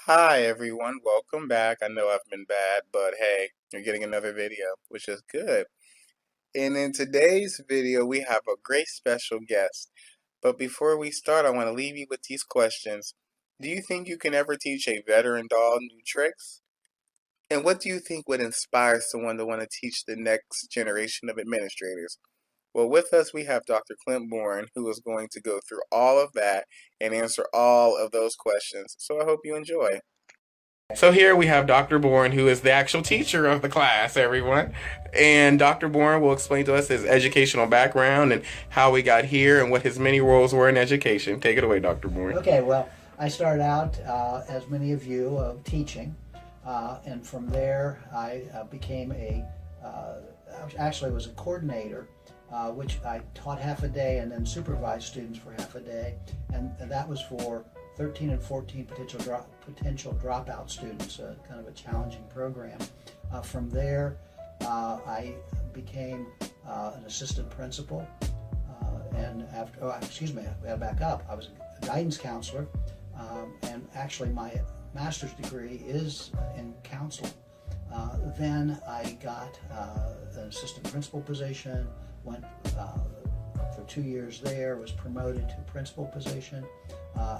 Hi everyone, welcome back. I know I've been bad, but hey, you're getting another video, which is good. And in today's video, we have a great special guest. But before we start, I want to leave you with these questions. Do you think you can ever teach a veteran dog new tricks? And what do you think would inspire someone to want to teach the next generation of administrators? Well, with us, we have Dr. Clint Bourne, who is going to go through all of that and answer all of those questions. So I hope you enjoy. So here we have Dr. Bourne, who is the actual teacher of the class, everyone. And Dr. Bourne will explain to us his educational background and how we got here and what his many roles were in education. Take it away, Dr. Bourne. Okay, well, I started out, as many of you, teaching, and from there I became actually was a coordinator, which I taught half a day and then supervised students for half a day, and that was for 13 and 14 potential dropout students, kind of a challenging program. From there, I became an assistant principal, and after, excuse me, I gotta back up. I was a guidance counselor, and actually my master's degree is in counseling. Then I got an assistant principal position, went for 2 years there, was promoted to principal position.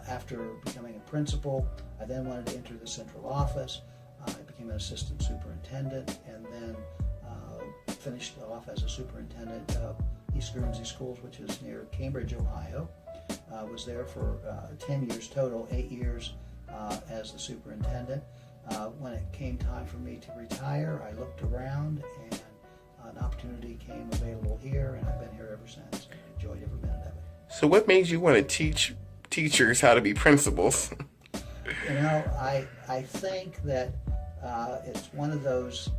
After becoming a principal, I then wanted to enter the central office. I became an assistant superintendent, and then finished off as a superintendent of East Guernsey Schools, which is near Cambridge, Ohio. Was there for 10 years total, 8 years as the superintendent. When it came time for me to retire, I looked around and an opportunity came available here, and I've been here ever since. I enjoyed every minute of it. So what made you want to teach teachers how to be principals? You know, I think that it's one of those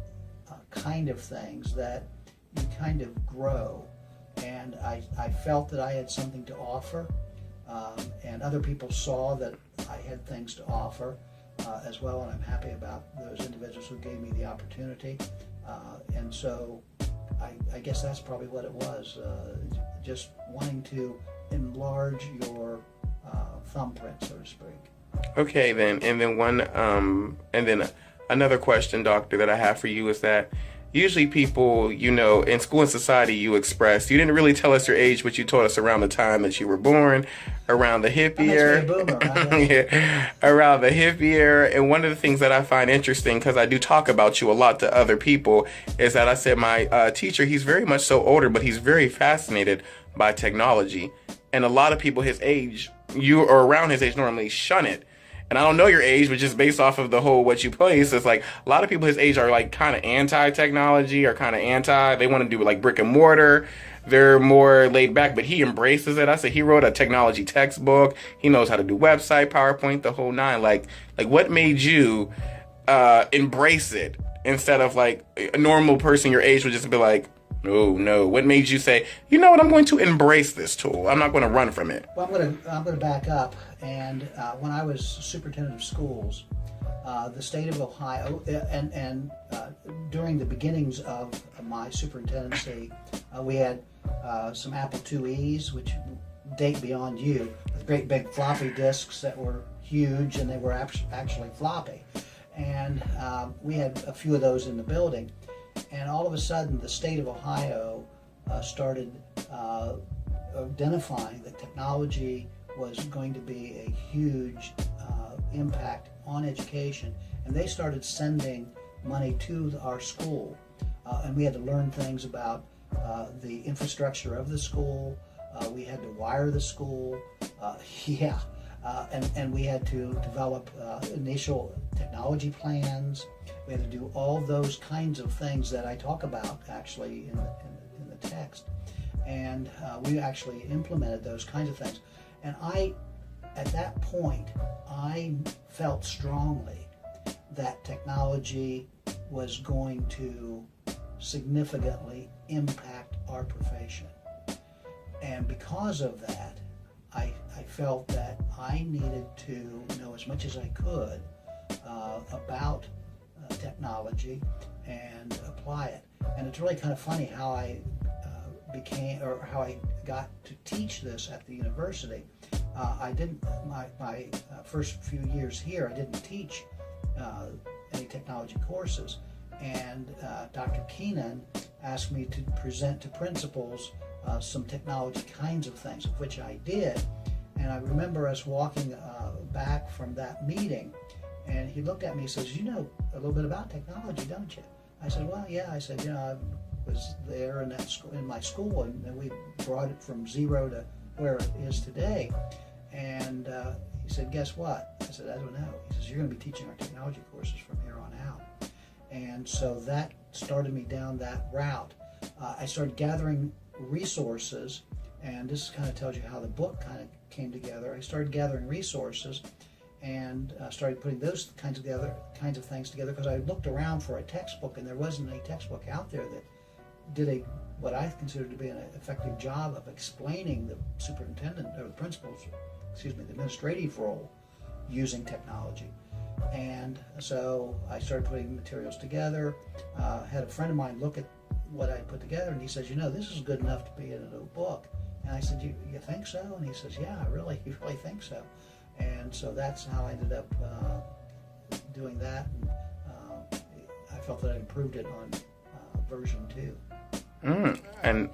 kind of things that you kind of grow, and I felt that I had something to offer, and other people saw that I had things to offer as well, and I'm happy about those individuals who gave me the opportunity, and so I guess that's probably what it was, just wanting to enlarge your thumbprint, so to speak. Okay, then, and then another question, Doctor, that I have for you is that usually people, in school and society, you didn't really tell us your age, but you told us around the time that you were born, around the hip year. Boomer, right? Yeah, around the hip year. And one of the things that I find interesting, because I do talk about you a lot to other people, is that I said my teacher, he's very much so older, but he's very fascinated by technology. And a lot of people his age, you or around his age, normally shun it. And I don't know your age, but just based off of the whole what you place, it's like a lot of people his age are like kind of anti-technology or kind of anti. They want to do like brick and mortar. They're more laid back, but he embraces it. I said he wrote a technology textbook. He knows how to do website, PowerPoint, the whole nine. Like what made you embrace it instead of like a normal person your age would just be like, oh no. What made you say, you know what, I'm going to embrace this tool. I'm not going to run from it. Well, I'm going to back up. And when I was superintendent of schools, the state of Ohio, and during the beginnings of my superintendency, we had some Apple IIe's, which date beyond you, with great big floppy disks that were huge, and they were actually floppy. And we had a few of those in the building. And all of a sudden, the state of Ohio started identifying that technology was going to be a huge impact on education, and they started sending money to our school, and we had to learn things about the infrastructure of the school. We had to wire the school, and we had to develop initial technology plans. We had to do all those kinds of things that I talk about actually in the text, and we actually implemented those kinds of things. And at that point, I felt strongly that technology was going to significantly impact our profession. And because of that, I felt that I needed to know as much as I could about technology and apply it. And it's really kind of funny how I got to teach this at the university. I didn't, my first few years here, I didn't teach uh, any technology courses. And Dr. Keenan asked me to present to principals some technology kinds of things, of which I did. And I remember us walking back from that meeting, and he looked at me and says, "You know a little bit about technology, don't you?" I said, "Well, yeah." I said, "I was there in that school, in my school, and we brought it from zero to where it is today." And he said, "Guess what?" I said, "I don't know." He says, "You're going to be teaching our technology courses from here on out." And so that started me down that route. I started gathering resources, and this kind of tells you how the book kind of came together. I started gathering resources and started putting those kinds of things together, because I looked around for a textbook, and there wasn't a textbook out there that did what I considered to be an effective job of explaining the superintendent or the principal's, the administrative role using technology. And so I started putting materials together. Had a friend of mine look at what I put together, and he says, "This is good enough to be in a book." And I said, "You think so?" And he says, "Yeah, I really think so." And so that's how I ended up doing that. And I felt that I improved it on version 2. And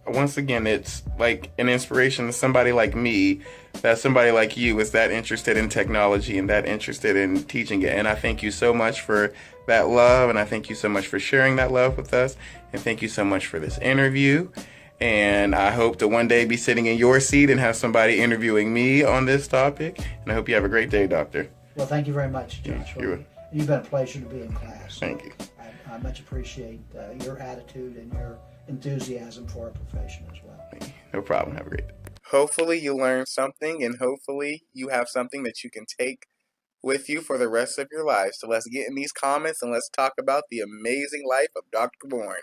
once again, it's like an inspiration to somebody like me, that somebody like you is that interested in technology and that interested in teaching it. And I thank you so much for that love, and I thank you so much for sharing that love with us, and thank you so much for this interview. And I hope to one day be sitting in your seat and have somebody interviewing me on this topic. And I hope you have a great day, Doctor. Well, thank you very much, Josh. You've been a pleasure to be in class. Thank you. I much appreciate your attitude and your enthusiasm for our profession as well. No problem. Have a great day. Hopefully you learned something, and hopefully you have something that you can take with you for the rest of your life. So let's get in these comments and let's talk about the amazing life of Dr. Bourne.